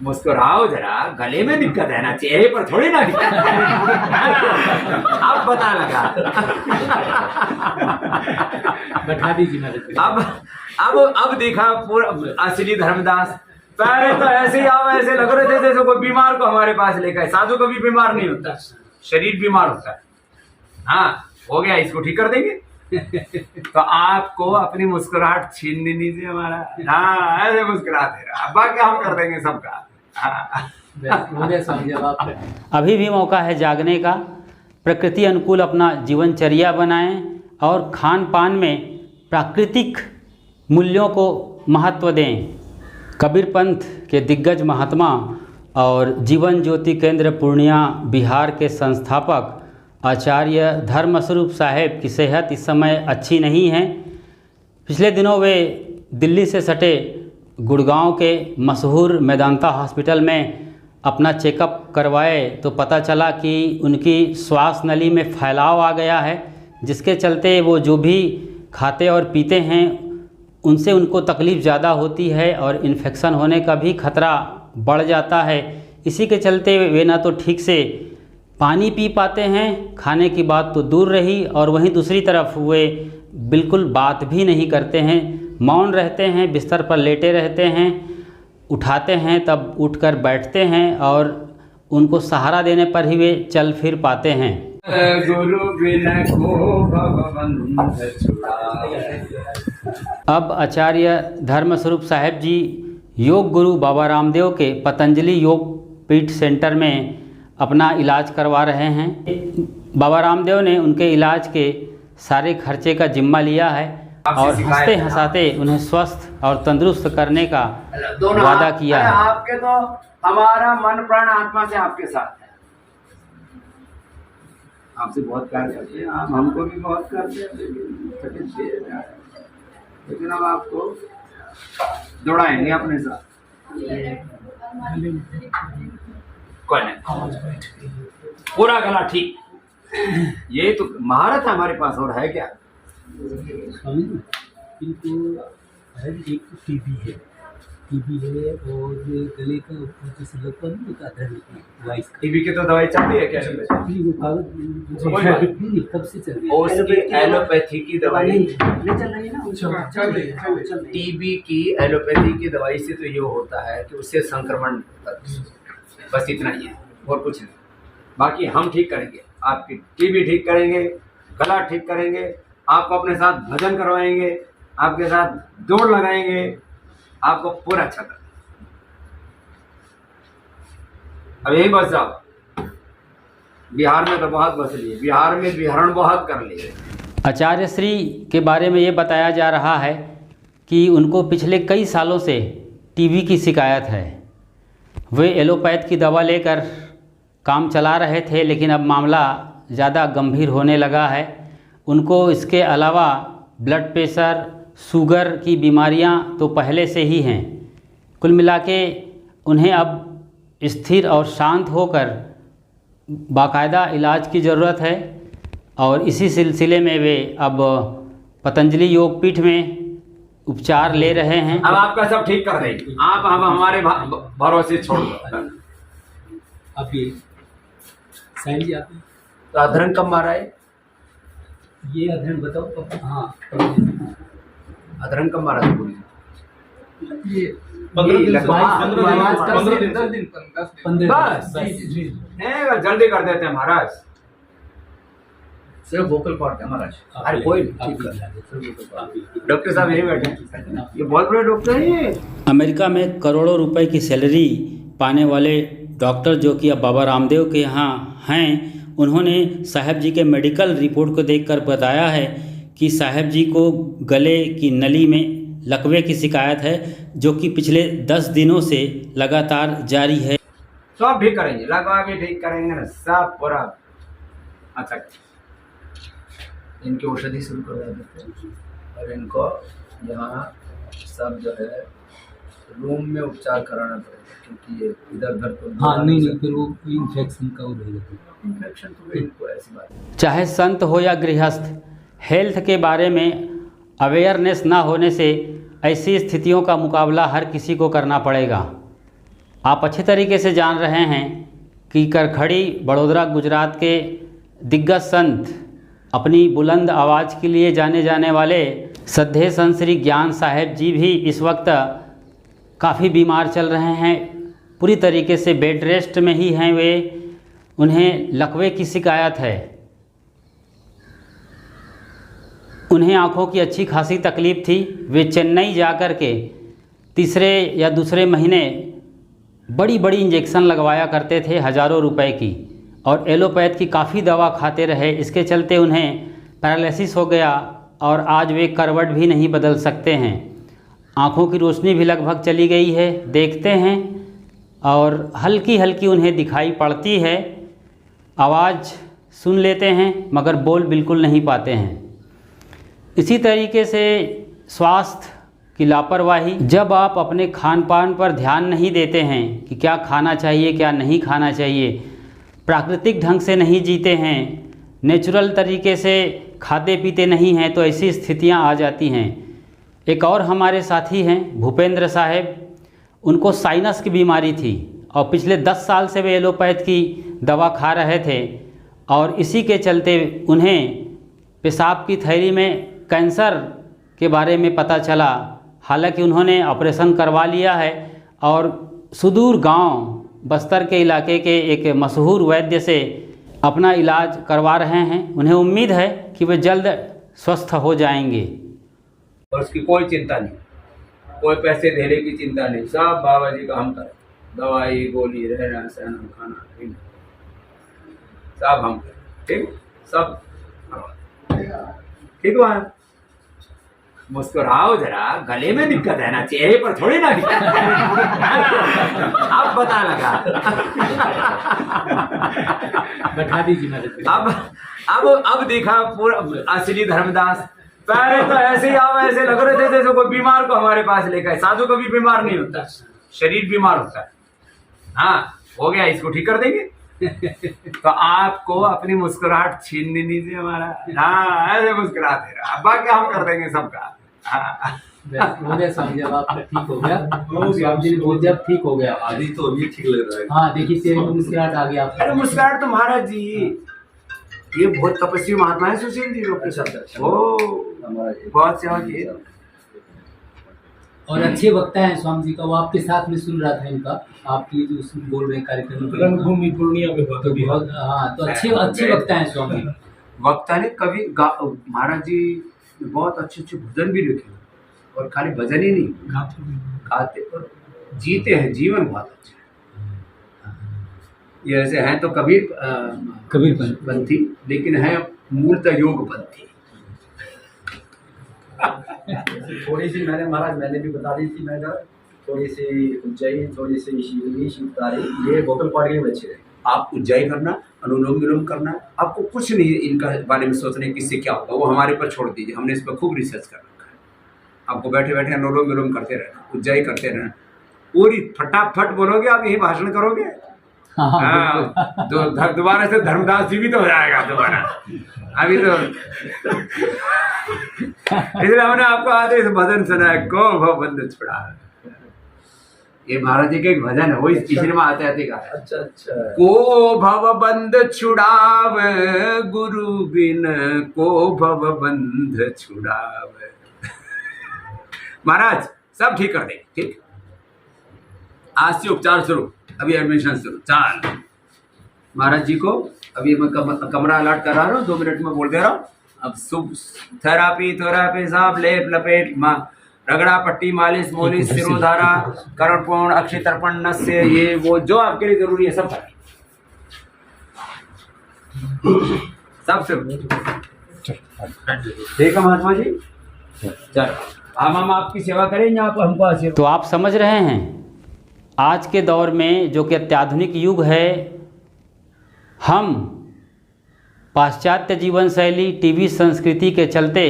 मुस्कुराओ जरा, गले में दिक्कत है ना, चेहरे पर थोड़ी ना दिक्कत है। अब पता लगा। बैठा दीजिए मेरे अब दिखा पूरा असली धर्मदास। पहले तो ऐसे ही आप ऐसे लग रहे थे जैसे कोई बीमार को हमारे पास लेकर आए। साधु कभी बीमार नहीं होता, शरीर बीमार होता है। हाँ हो गया, इसको ठीक कर देंगे। तो आपको अपनी मुस्कुराहट छीन नहीं दीजिए हमारा। हाँ ऐसे मुस्कुराते रहो, बाकी हम कर देंगे सबका। हाँ। अभी भी मौका है जागने का। प्रकृति अनुकूल अपना जीवनचर्या बनाएं और खान पान में प्राकृतिक मूल्यों को महत्व दें। कबीर पंथ के दिग्गज महात्मा और जीवन ज्योति केंद्र पूर्णिया बिहार के संस्थापक आचार्य धर्मस्वरूप साहेब की सेहत इस समय अच्छी नहीं है। पिछले दिनों वे दिल्ली से सटे गुड़गांव के मशहूर मेदांता हॉस्पिटल में अपना चेकअप करवाए तो पता चला कि उनकी श्वास नली में फैलाव आ गया है, जिसके चलते वो जो भी खाते और पीते हैं उनसे उनको तकलीफ़ ज़्यादा होती है और इन्फेक्शन होने का भी खतरा बढ़ जाता है। इसी के चलते वे ना तो ठीक से पानी पी पाते हैं, खाने की बात तो दूर रही, और वहीं दूसरी तरफ वे बिल्कुल बात भी नहीं करते हैं, मौन रहते हैं, बिस्तर पर लेटे रहते हैं, उठाते हैं तब उठकर बैठते हैं और उनको सहारा देने पर ही वे चल फिर पाते हैं। गुरु बिन को भवबंध छुड़ाए। अब आचार्य धर्मस्वरूप साहेब जी योग गुरु बाबा रामदेव के पतंजलि योग पीठ सेंटर में अपना इलाज करवा रहे हैं। बाबा रामदेव ने उनके इलाज के सारे खर्चे का जिम्मा लिया है और हंसते हंसाते उन्हें स्वस्थ और तंदुरुस्त करने का वादा किया है। आपके तो हमारा मन प्राण आत्मा से आपके साथ है। आपसे बहुत प्यार करते हैं, आप हमको भी बहुत करते हैं, लेकिन हम आपको दौड़ाएंगे अपने साथ। कोई नहीं, पूरा गला ठीक। ये तो महारत हमारे पास, और है क्या? स्वामी जी, इनको है एक टीबी है और गले का जैसे लगता नहीं होता है टीबी की तो दवाई चलती है क्या? कब से चल रही और उसकी एलोपैथी की दवाई नहीं चल रही है ना? चल रही। टीबी की एलोपैथी की दवाई से तो ये होता है कि उससे संक्रमण होता है, बस इतना ही है और कुछ नहीं। बाकी हम ठीक करेंगे, आपकी टीबी ठीक करेंगे, गला ठीक करेंगे, आपको अपने साथ भजन करवाएंगे, आपके साथ दौड़ लगाएंगे, आपको पूरा अच्छा कर। अब यही बस जाओ। बिहार में तो बहुत बस लिए, बिहार में विहरण बहुत कर लिए। आचार्य श्री के बारे में ये बताया जा रहा है कि उनको पिछले कई सालों से टीबी की शिकायत है। वे एलोपैथ की दवा लेकर काम चला रहे थे, लेकिन अब मामला ज़्यादा गंभीर होने लगा है। उनको इसके अलावा ब्लड प्रेशर, शुगर की बीमारियां तो पहले से ही हैं। कुल मिला के उन्हें अब स्थिर और शांत होकर बाकायदा इलाज की ज़रूरत है और इसी सिलसिले में वे अब पतंजलि योग पीठ में उपचार ले रहे हैं। अब आपका सब ठीक कर देंगे, आप हम हमारे भरोसे छोड़ दो। आप ये साइड जी आते तो अधरन कब मारा है? ये अध्ययन बताओ। हाँ, अधरन कब मारा था? ये 15 दिन बस जल्दी कर देते हैं महाराज। सिर्फ वोकल कॉर्ड है महाराज। अरे कोई डॉक्टर साहब यही बैठे हैं, ये बहुत बड़े डॉक्टर हैं ये। अमेरिका में करोड़ों रुपए की सैलरी पाने वाले डॉक्टर जो कि अब बाबा रामदेव के यहाँ हैं, उन्होंने साहब जी के मेडिकल रिपोर्ट को देखकर बताया है कि साहब जी को गले की नली में लकवे की शिकायत है, जो कि पिछले 10 दिनों से लगातार जारी है। सब ठीक करेंगे, लगवा भी ठीक करेंगे ना, सब पूरा अच्छा। इनकी औषधि शुरू करवा देते हैं और इनको यहाँ सब जो है रूम में उपचार कराना पड़ेगा, क्योंकि ये इधर उधर तो हाँ नहीं फिर वो इन्फेक्शन का हो जाएगा। इन्फेक्शन तो इनको ऐसी बात है। चाहे संत हो या गृहस्थ, हेल्थ के बारे में अवेयरनेस ना होने से ऐसी स्थितियों का मुकाबला हर किसी को करना पड़ेगा। आप अच्छे तरीके से जान रहे हैं कि करखड़ी बड़ौदा गुजरात के दिग्गज संत, अपनी बुलंद आवाज़ के लिए जाने जाने वाले सद्धे संत श्री ज्ञान साहेब जी भी इस वक्त काफ़ी बीमार चल रहे हैं। पूरी तरीके से बेड रेस्ट में ही हैं वे। उन्हें लकवे की शिकायत है। उन्हें आँखों की अच्छी खासी तकलीफ़ थी। वे चेन्नई जा कर के तीसरे या दूसरे महीने बड़ी बड़ी इंजेक्शन लगवाया करते थे हज़ारों रुपए की, और एलोपैथ की काफ़ी दवा खाते रहे। इसके चलते उन्हें पैरालिसिस हो गया और आज वे करवट भी नहीं बदल सकते हैं। आँखों की रोशनी भी लगभग चली गई है, देखते हैं और हल्की हल्की उन्हें दिखाई पड़ती है। आवाज़ सुन लेते हैं मगर बोल बिल्कुल नहीं पाते हैं। इसी तरीके से स्वास्थ्य की लापरवाही, जब आप अपने खान पान पर ध्यान नहीं देते हैं कि क्या खाना चाहिए क्या नहीं खाना चाहिए, प्राकृतिक ढंग से नहीं जीते हैं, नेचुरल तरीके से खाते पीते नहीं हैं, तो ऐसी स्थितियां आ जाती हैं। एक और हमारे साथी हैं भूपेंद्र साहब, उनको साइनस की बीमारी थी और पिछले 10 साल से वे एलोपैथ की दवा खा रहे थे, और इसी के चलते उन्हें पेशाब की थैली में कैंसर के बारे में पता चला। हालांकि उन्होंने ऑपरेशन करवा लिया है और सुदूर गांव बस्तर के इलाके के एक मशहूर वैद्य से अपना इलाज करवा रहे हैं। उन्हें उम्मीद है कि वे जल्द स्वस्थ हो जाएंगे। और उसकी कोई चिंता नहीं, कोई पैसे देने की चिंता नहीं, सब बाबा जी का हम करें। दवाई गोली रहना सहना खाना पीना सब हम करें, ठीक सब ठीक हुआ। मुस्कुराओ जरा, गले में दिक्कत है ना, चेहरे पर थोड़ी ना दिक्कत है। अब पता लगा। बैठा दीजिए। अब देखा पूरा असली धर्मदास। पहले तो ऐसे ही आप ऐसे लग रहे थे जैसे कोई बीमार को हमारे पास लेकर आए। साधु कभी बीमार नहीं होता, शरीर बीमार होता है। हाँ हो गया, इसको ठीक कर देंगे। तो आपको अपनी मुस्कुराहट छीननी नहीं थी हमारा। हाँ ऐसे मुस्कुराते रहा, बाकी हम कर देंगे सबका। हाँ। हो गया स्वामी, जब आपका ठीक हो गया, स्वामी जी ने जब ठीक हो गया, आदि तो अभी ठीक लग रहा है। हाँ देखिए चेहरे में मुस्कुराहट आ गया। अरे मुस्कुराहट तो महाराज जी, ये बहुत तपस्वी महात्मा है सुशील जी लोग के साथ। ओ बहुत सेवा की और अच्छे वक्ता हैं स्वामी जी का। वो आपके साथ में सुन रहा था इनका, आपकी जो बोल रहे कार्यक्रम रंगभूमि पूर्णिया में बहुत। हाँ तो अच्छे वक्ता हैं स्वामी। वक्ता ने कभी महाराज जी ने बहुत अच्छे अच्छे भजन भी लिखे, और खाली भजन ही नहीं गाते और जीते हैं, जीवन बहुत अच्छा है। ये ऐसे हैं तो कबीर पंथी, लेकिन है मूलतः योग पंथी। थोड़ी सी मैंने भी बता दी थी। मैं थोड़ी सी ऊंचाई, थोड़ी सी शिवली शिवतारी, ये वोकल कॉर्ड के बच्चे हैं। आप ऊंचाई करना, अनुलोम विलोम करना, आपको कुछ नहीं इनका बारे में सोचने किससे क्या होगा, वो हमारे पर छोड़ दीजिए। हमने इस पर खूब रिसर्च कर रखा है। आपको बैठे बैठे अनुलोम विलोम करते रहना, ऊंचाई करते रहना, पूरी फटाफट बोलोगे आप, यही भाषण करोगे। हाँ दोबारा से धर्मदास जी भी तो हो जाएगा दोबारा। अभी तो इसलिए हमने आपको आदेश भजन सुनाया, को भव बंद छुड़ा। ये महाराज जी का एक भजन है, वो इसी में आते आते का। अच्छा को भव बंद छुड़ाव गुरु बिन, को भव बंद छुड़ाव। महाराज सब ठीक कर देंगे, ठीक। आज से उपचार शुरू, अभी एडमिशन शुरू। चाल महाराज जी को अभी मैं कमरा अलॉट करा रहा हूँ, 2 मिनट में बोल दे रहा हूँ। अब थेरापी साफ लेप लपेट रगड़ा पट्टी मालिश मोलिश सिरोधारा करण अक्षय तर्पण नस्य, ये वो जो आपके लिए जरूरी है सब करें, सबसे ठीक है महात्मा जी। चलो हम आपकी सेवा करेंगे, आप हमको आशीर्वाद। तो आप समझ रहे हैं आज के दौर में जो कि अत्याधुनिक युग है, हम पाश्चात्य जीवन शैली टीवी संस्कृति के चलते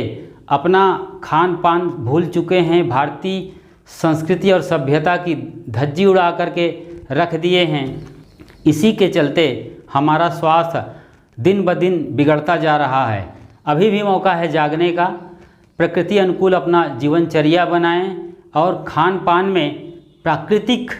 अपना खान पान भूल चुके हैं। भारतीय संस्कृति और सभ्यता की धज्जी उड़ा करके रख दिए हैं। इसी के चलते हमारा स्वास्थ्य दिन ब दिन बिगड़ता जा रहा है। अभी भी मौका है जागने का। प्रकृति अनुकूल अपना जीवनचर्या बनाएं और खान पान में प्राकृतिक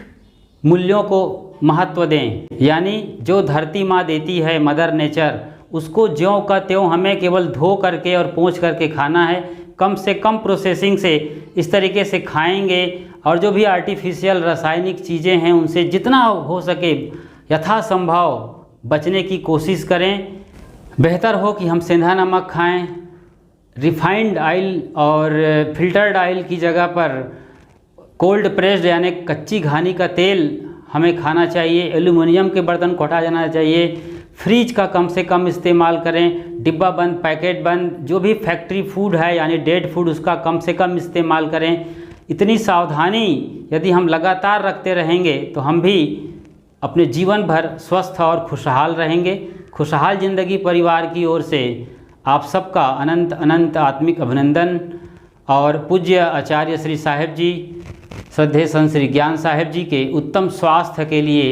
मूल्यों को महत्व दें। यानी जो धरती माँ देती है, मदर नेचर, उसको ज्यों का त्यों हमें केवल धो करके और पोंछ करके खाना है। कम से कम प्रोसेसिंग से इस तरीके से खाएंगे और जो भी आर्टिफिशियल रासायनिक चीज़ें हैं उनसे जितना हो सके यथासंभव बचने की कोशिश करें। बेहतर हो कि हम सेंधा नमक खाएं। रिफाइंड ऑयल और फिल्टर्ड ऑयल की जगह पर कोल्ड प्रेस्ड यानी कच्ची घानी का तेल हमें खाना चाहिए। एल्युमिनियम के बर्तन को हटा जाना चाहिए। फ्रिज का कम से कम इस्तेमाल करें। डिब्बा बंद, पैकेट बंद, जो भी फैक्ट्री फूड है यानी डेड फूड, उसका कम से कम इस्तेमाल करें। इतनी सावधानी यदि हम लगातार रखते रहेंगे तो हम भी अपने जीवन भर स्वस्थ और खुशहाल रहेंगे। खुशहाल ज़िंदगी परिवार की ओर से आप सबका अनंत अनंत आत्मिक अभिनंदन। और पूज्य आचार्य श्री साहेब जी, श्रद्धेय संत श्री ज्ञान साहेब जी के उत्तम स्वास्थ्य के लिए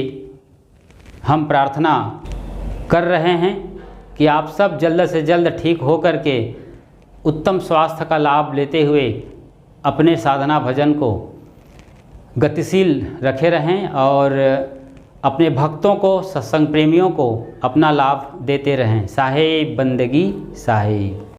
हम प्रार्थना कर रहे हैं कि आप सब जल्द से जल्द ठीक हो कर के उत्तम स्वास्थ्य का लाभ लेते हुए अपने साधना भजन को गतिशील रखे रहें और अपने भक्तों को, सत्संग प्रेमियों को अपना लाभ देते रहें। साहेब बंदगी साहेब।